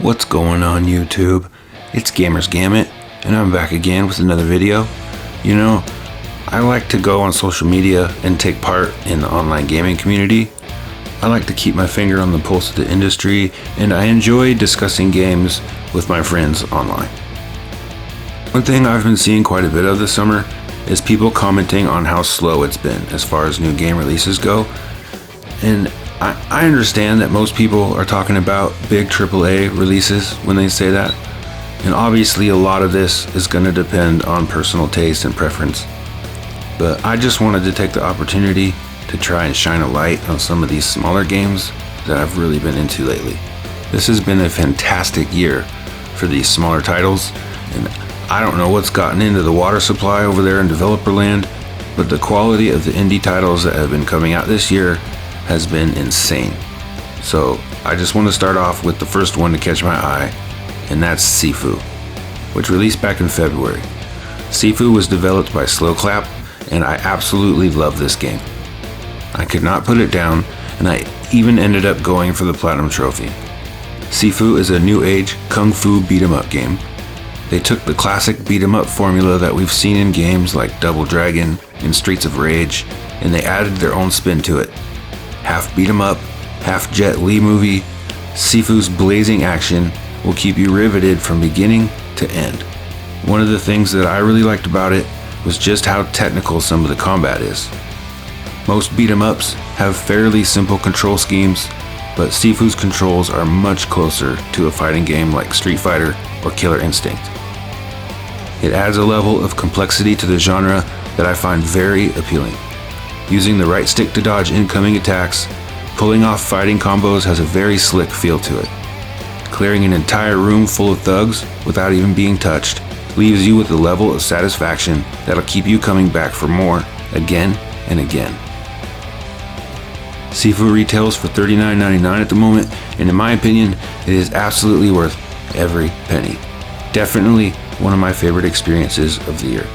What's going on YouTube? It's Gamer's Gamut, and I'm back again with another video. You know, I like to go on social media and take part in the online gaming community. I like to keep my finger on the pulse of the industry, and I enjoy discussing games with my friends online. One thing I've been seeing quite a bit of this summer is people commenting on how slow it's been as far as new game releases go. And I understand that most people are talking about big AAA releases when they say that. And obviously a lot of this is going to depend on personal taste and preference. But I just wanted to take the opportunity to try and shine a light on some of these smaller games that I've really been into lately. This has been a fantastic year for these smaller titles, and I don't know what's gotten into the water supply over there in developer land, but the quality of the indie titles that have been coming out this year has been insane. So I just want to start off with the first one to catch my eye, and that's Sifu, which released back in February. Sifu was developed by Slowclap, and I absolutely love this game. I could not put it down, and I even ended up going for the Platinum Trophy. Sifu is a new age kung fu beat 'em up game. They took the classic beat 'em up formula that we've seen in games like Double Dragon and Streets of Rage, and they added their own spin to it. Half beat 'em up, half Jet Li movie, Sifu's blazing action will keep you riveted from beginning to end. One of the things that I really liked about it was just how technical some of the combat is. Most beat 'em ups have fairly simple control schemes, but Sifu's controls are much closer to a fighting game like Street Fighter or Killer Instinct. It adds a level of complexity to the genre that I find very appealing. Using the right stick to dodge incoming attacks, pulling off fighting combos has a very slick feel to it. Clearing an entire room full of thugs without even being touched leaves you with a level of satisfaction that'll keep you coming back for more again and again. Sifu retails for $39.99 at the moment, and in my opinion, it is absolutely worth every penny. Definitely one of my favorite experiences of the year.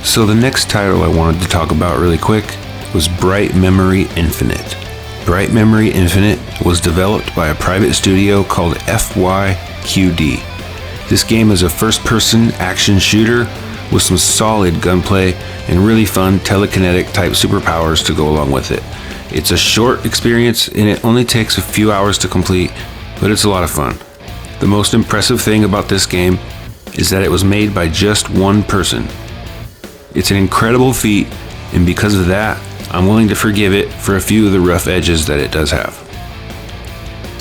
So the next title I wanted to talk about really quick was Bright Memory Infinite. Bright Memory Infinite was developed by a private studio called FYQD. This game is a first-person action shooter with some solid gunplay and really fun telekinetic type superpowers to go along with it. It's a short experience and it only takes a few hours to complete, but it's a lot of fun. The most impressive thing about this game is that it was made by just one person. It's an incredible feat, and because of that, I'm willing to forgive it for a few of the rough edges that it does have.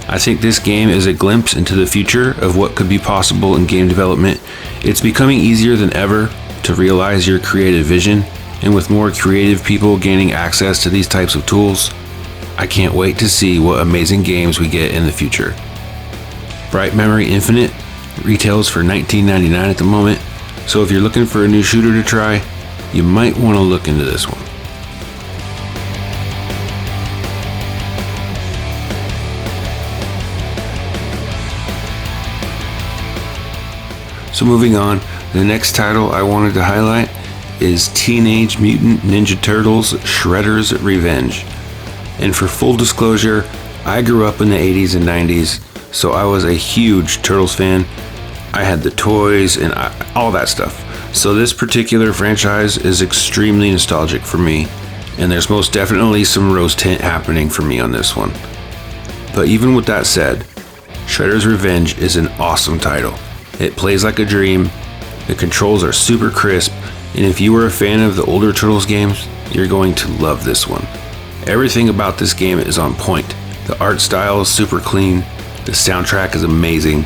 I think this game is a glimpse into the future of what could be possible in game development. It's becoming easier than ever to realize your creative vision, and with more creative people gaining access to these types of tools, I can't wait to see what amazing games we get in the future. Bright Memory Infinite retails for $19.99 at the moment, so if you're looking for a new shooter to try, you might want to look into this one. So moving on, the next title I wanted to highlight is Teenage Mutant Ninja Turtles Shredder's Revenge. And for full disclosure, I grew up in the 80s and 90s, so I was a huge Turtles fan. I had the toys and all that stuff. So this particular franchise is extremely nostalgic for me, and there's most definitely some rose tint happening for me on this one. But even with that said, Shredder's Revenge is an awesome title. It plays like a dream, the controls are super crisp, and if you were a fan of the older Turtles games, you're going to love this one. Everything about this game is on point. The art style is super clean, the soundtrack is amazing,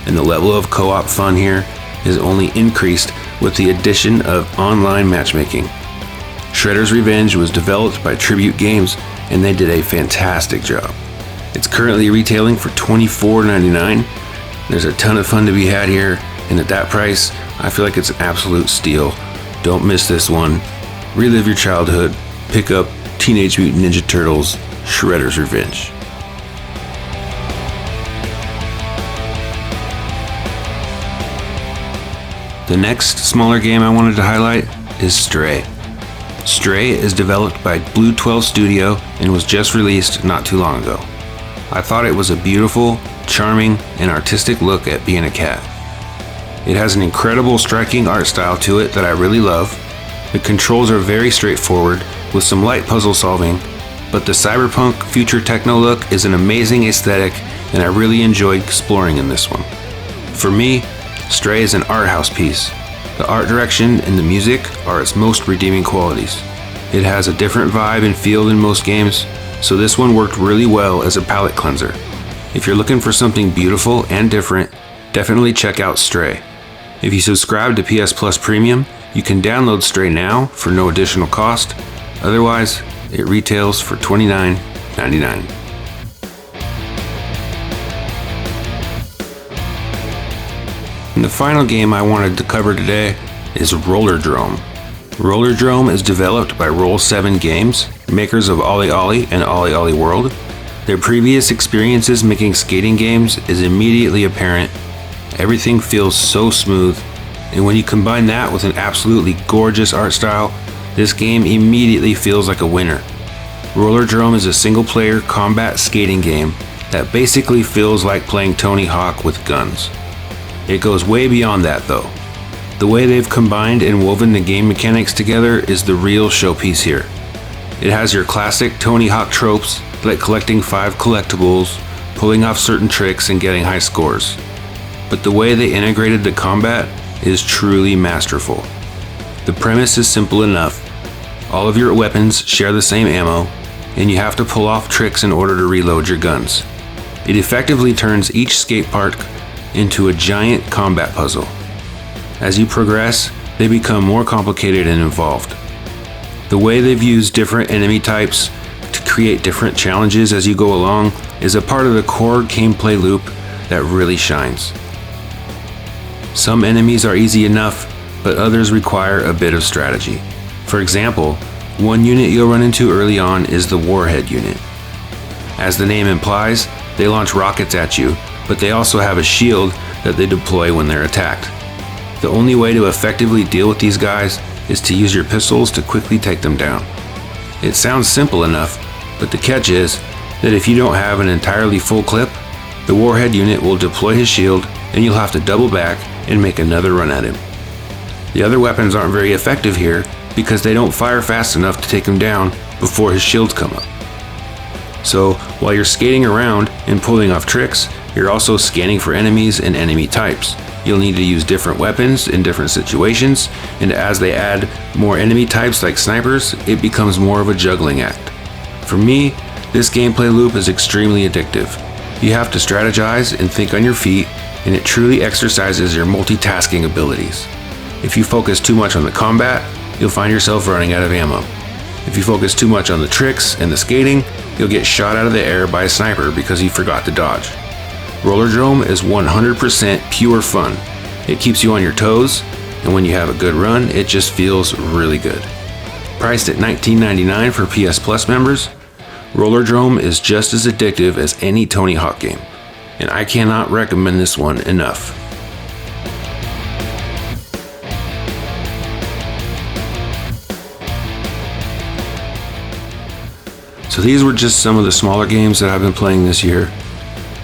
and the level of co-op fun here is only increased with the addition of online matchmaking. Shredder's Revenge was developed by Tribute Games, and they did a fantastic job. It's currently retailing for $24.99. There's a ton of fun to be had here, and at that price, I feel like it's an absolute steal. Don't miss this one. Relive your childhood. Pick up Teenage Mutant Ninja Turtles Shredder's Revenge. The next smaller game I wanted to highlight is Stray. Stray is developed by Blue 12 Studio and was just released not too long ago. I thought it was a beautiful, charming, and artistic look at being a cat. It has an incredible striking art style to it that I really love. The controls are very straightforward with some light puzzle solving, but the cyberpunk future techno look is an amazing aesthetic and I really enjoyed exploring in this one. For me, Stray is an art house piece. The art direction and the music are its most redeeming qualities. It has a different vibe and feel than most games, so this one worked really well as a palate cleanser. If you're looking for something beautiful and different, definitely check out Stray. If you subscribe to PS Plus Premium, you can download Stray now for no additional cost. Otherwise, it retails for $29.99. And the final game I wanted to cover today is Rollerdrome. Rollerdrome is developed by Roll7 Games, makers of Ollie Ollie and Ollie Ollie World. Their previous experiences making skating games is immediately apparent. Everything feels so smooth, and when you combine that with an absolutely gorgeous art style, this game immediately feels like a winner. Rollerdrome is a single-player combat skating game that basically feels like playing Tony Hawk with guns. It goes way beyond that though. The way they've combined and woven the game mechanics together is the real showpiece here. It has your classic Tony Hawk tropes like collecting 5 collectibles, pulling off certain tricks, and getting high scores. But the way they integrated the combat is truly masterful. The premise is simple enough. All of your weapons share the same ammo, and you have to pull off tricks in order to reload your guns. It effectively turns each skate park into a giant combat puzzle. As you progress, they become more complicated and involved. The way they've used different enemy types to create different challenges as you go along is a part of the core gameplay loop that really shines. Some enemies are easy enough, but others require a bit of strategy. For example, one unit you'll run into early on is the Warhead unit. As the name implies, they launch rockets at you, but they also have a shield that they deploy when they're attacked. The only way to effectively deal with these guys is to use your pistols to quickly take them down. It sounds simple enough, but the catch is that if you don't have an entirely full clip, the Warhead unit will deploy his shield and you'll have to double back and make another run at him. The other weapons aren't very effective here because they don't fire fast enough to take him down before his shields come up. So while you're skating around and pulling off tricks, you're also scanning for enemies and enemy types. You'll need to use different weapons in different situations, and as they add more enemy types like snipers, it becomes more of a juggling act. For me, this gameplay loop is extremely addictive. You have to strategize and think on your feet, and it truly exercises your multitasking abilities. If you focus too much on the combat, you'll find yourself running out of ammo. If you focus too much on the tricks and the skating, you'll get shot out of the air by a sniper because you forgot to dodge. Rollerdrome is 100% pure fun. It keeps you on your toes, and when you have a good run, it just feels really good. Priced at $19.99 for PS Plus members, Rollerdrome is just as addictive as any Tony Hawk game, and I cannot recommend this one enough. So these were just some of the smaller games that I've been playing this year.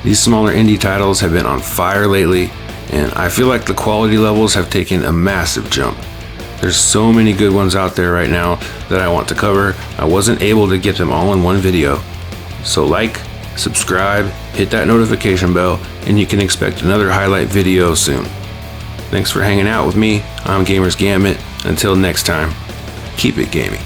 These smaller indie titles have been on fire lately, and I feel like the quality levels have taken a massive jump. There's so many good ones out there right now that I want to cover. I wasn't able to get them all in one video. So like, subscribe, hit that notification bell, and you can expect another highlight video soon. Thanks for hanging out with me. I'm Gamers Gambit. Until next time, keep it gaming.